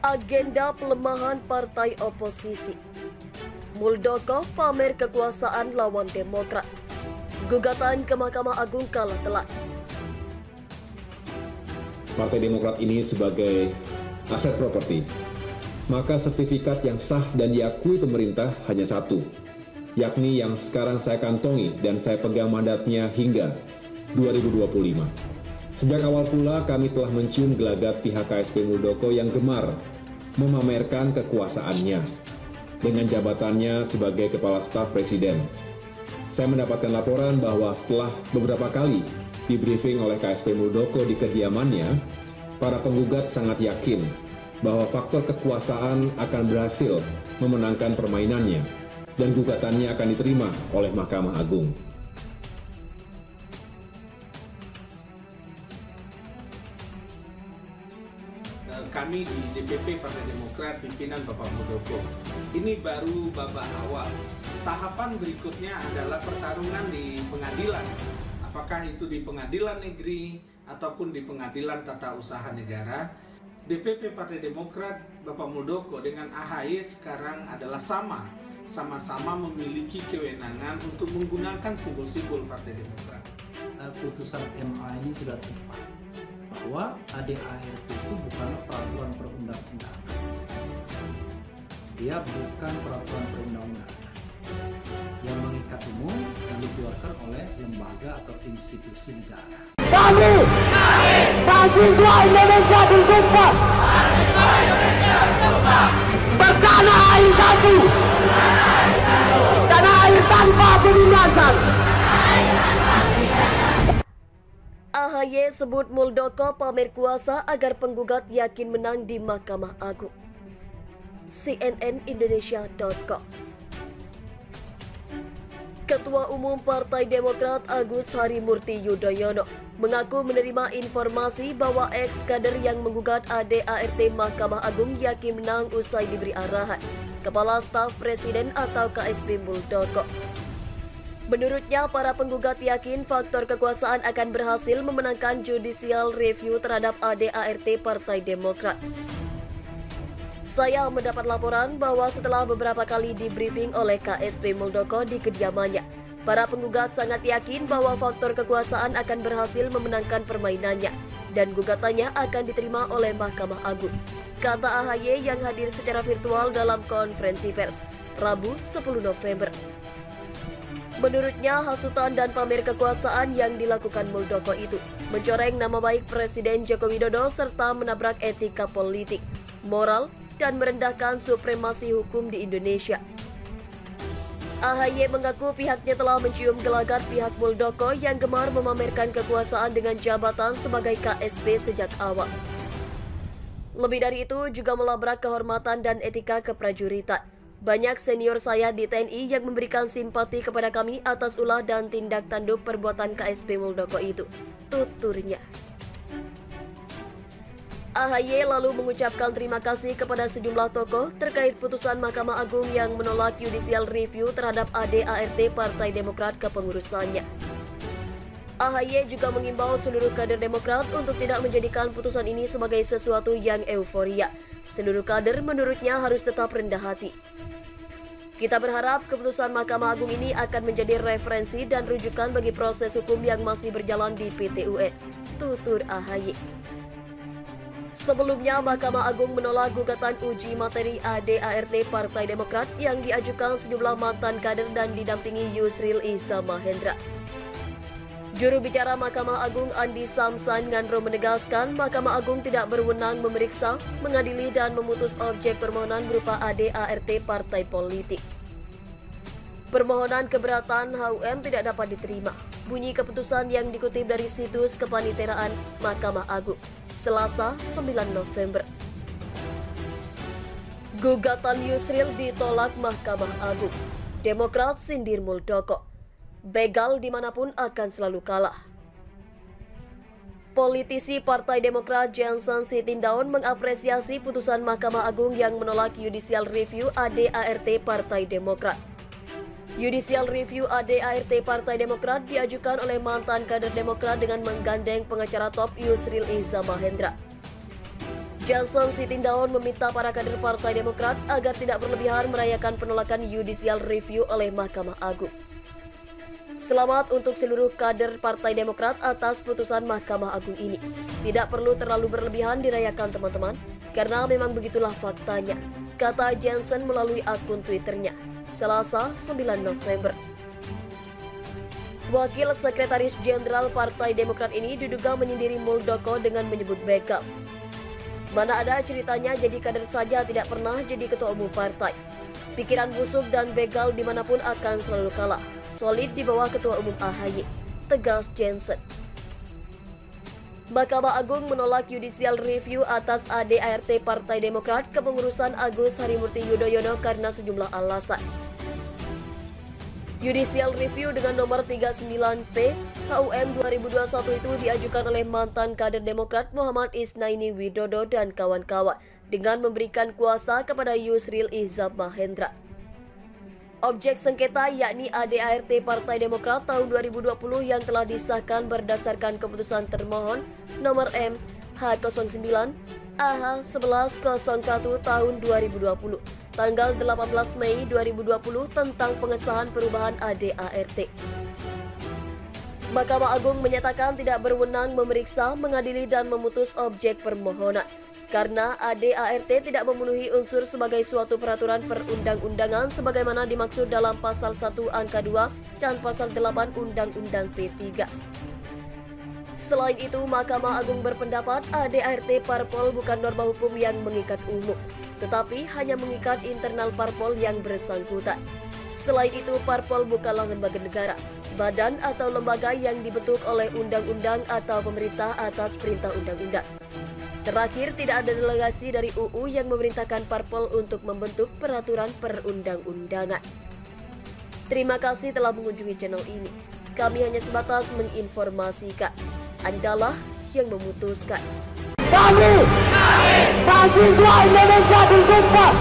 Agenda pelemahan partai oposisi. Muldoko pamer kekuasaan lawan Demokrat. Gugatan ke Mahkamah Agung kalah telak. Partai Demokrat ini sebagai aset properti, maka sertifikat yang sah dan diakui pemerintah hanya satu, yakni yang sekarang saya kantongi dan saya pegang mandatnya hingga 2025. Sejak awal pula kami telah mencium gelagat pihak KSP Muldoko yang gemar memamerkan kekuasaannya dengan jabatannya sebagai Kepala Staf Presiden. Saya mendapatkan laporan bahwa setelah beberapa kali di-briefing oleh KSP Muldoko di kediamannya, para penggugat sangat yakin bahwa faktor kekuasaan akan berhasil memenangkan permainannya dan gugatannya akan diterima oleh Mahkamah Agung. Kami di DPP Partai Demokrat pimpinan Bapak Muldoko ini baru babak awal. Tahapan berikutnya adalah pertarungan di pengadilan. Apakah itu di pengadilan negeri ataupun di pengadilan tata usaha negara. DPP Partai Demokrat Bapak Muldoko dengan AHY sekarang adalah sama-sama memiliki kewenangan untuk menggunakan simbol-simbol Partai Demokrat. Putusan MA ini sudah tepat bahwa ADART itu bukan peraturan perundang-undangan. Dia bukan peraturan perundang-undangan yang mengikat umum yang dikeluarkan oleh lembaga atau institusi negara. Kami, mahasiswa Indonesia bersumpah bertanah air satu, tanah air tanpa penindasan. AHY sebut Muldoko pamer kuasa agar penggugat yakin menang di Mahkamah Agung. cnnindonesia.com. Ketua Umum Partai Demokrat Agus Harimurti Yudhoyono mengaku menerima informasi bahwa ex-kader yang menggugat ADART Mahkamah Agung yakin menang usai diberi arahan Kepala Staf Presiden atau KSP Muldoko. Menurutnya, para penggugat yakin faktor kekuasaan akan berhasil memenangkan judicial review terhadap ADART Partai Demokrat. Saya mendapat laporan bahwa setelah beberapa kali di-briefing oleh KSP Muldoko di kediamannya, para penggugat sangat yakin bahwa faktor kekuasaan akan berhasil memenangkan permainannya dan gugatannya akan diterima oleh Mahkamah Agung, kata AHY yang hadir secara virtual dalam konferensi pers Rabu 10 November. Menurutnya, hasutan dan pamer kekuasaan yang dilakukan Muldoko itu mencoreng nama baik Presiden Joko Widodo serta menabrak etika politik, moral, dan merendahkan supremasi hukum di Indonesia. AHY mengaku pihaknya telah mencium gelagat pihak Muldoko yang gemar memamerkan kekuasaan dengan jabatan sebagai KSP sejak awal. Lebih dari itu, juga melabrak kehormatan dan etika keprajuritan. Banyak senior saya di TNI yang memberikan simpati kepada kami atas ulah dan tindak tanduk perbuatan KSP Muldoko itu, tuturnya. AHY lalu mengucapkan terima kasih kepada sejumlah tokoh terkait putusan Mahkamah Agung yang menolak judicial review terhadap ADART Partai Demokrat kepengurusannya. AHY juga mengimbau seluruh kader Demokrat untuk tidak menjadikan putusan ini sebagai sesuatu yang euforia. Seluruh kader menurutnya harus tetap rendah hati. Kita berharap keputusan Mahkamah Agung ini akan menjadi referensi dan rujukan bagi proses hukum yang masih berjalan di PT UN, tutur AHY. Sebelumnya, Mahkamah Agung menolak gugatan uji materi ADART Partai Demokrat yang diajukan sejumlah mantan kader dan didampingi Yusril Iza Mahendra. Juru bicara Mahkamah Agung Andi Samsan Ngandro menegaskan Mahkamah Agung tidak berwenang memeriksa, mengadili dan memutus objek permohonan berupa ADART partai politik. Permohonan keberatan HUM tidak dapat diterima. Bunyi keputusan yang dikutip dari situs kepaniteraan Mahkamah Agung, Selasa 9 November. Gugatan Yusril ditolak Mahkamah Agung. Demokrat sindir Muldoko. Begal dimanapun akan selalu kalah. Politisi Partai Demokrat Johnson Sitindaun mengapresiasi putusan Mahkamah Agung yang menolak judicial review ADART Partai Demokrat. Judicial Review ADART Partai Demokrat diajukan oleh mantan kader Demokrat dengan menggandeng pengacara top Yusril Iza Mahendra. Johnson Sitindaun meminta para kader Partai Demokrat agar tidak berlebihan merayakan penolakan judicial review oleh Mahkamah Agung. Selamat untuk seluruh kader Partai Demokrat atas putusan Mahkamah Agung ini. Tidak perlu terlalu berlebihan dirayakan teman-teman, karena memang begitulah faktanya, kata Johnson melalui akun Twitternya, Selasa 9 November. Wakil Sekretaris Jenderal Partai Demokrat ini diduga menyindir Muldoko dengan menyebut begal. Mana ada ceritanya jadi kader saja tidak pernah jadi ketua umum partai. Pikiran busuk dan begal dimanapun akan selalu kalah. Solid di bawah ketua umum AHY, tegas Johnson. Mahkamah Agung menolak judicial review atas ADART Partai Demokrat kepengurusan Agus Harimurti Yudhoyono karena sejumlah alasan. Judicial review dengan nomor 39P HUM 2021 itu diajukan oleh mantan kader Demokrat Muhammad Isnaini Widodo dan kawan-kawan dengan memberikan kuasa kepada Yusril Izzah Mahendra. Objek sengketa yakni ADART Partai Demokrat tahun 2020 yang telah disahkan berdasarkan keputusan termohon nomor MH09 AH1101 tahun 2020 tanggal 18 Mei 2020 tentang pengesahan perubahan ADART. Mahkamah Agung menyatakan tidak berwenang memeriksa, mengadili dan memutus objek permohonan karena ADART tidak memenuhi unsur sebagai suatu peraturan perundang-undangan sebagaimana dimaksud dalam pasal 1 angka 2 dan pasal 8 Undang-Undang P3. Selain itu, Mahkamah Agung berpendapat ADART parpol bukan norma hukum yang mengikat umum, tetapi hanya mengikat internal parpol yang bersangkutan. Selain itu, parpol bukanlah lembaga negara, badan atau lembaga yang dibentuk oleh undang-undang atau pemerintah atas perintah undang-undang. Terakhir, tidak ada delegasi dari UU yang memerintahkan parpol untuk membentuk peraturan perundang-undangan. Terima kasih telah mengunjungi channel ini. Kami hanya sebatas menginformasikan. Andalah yang memutuskan. Kami, mahasiswa Indonesia bersumpah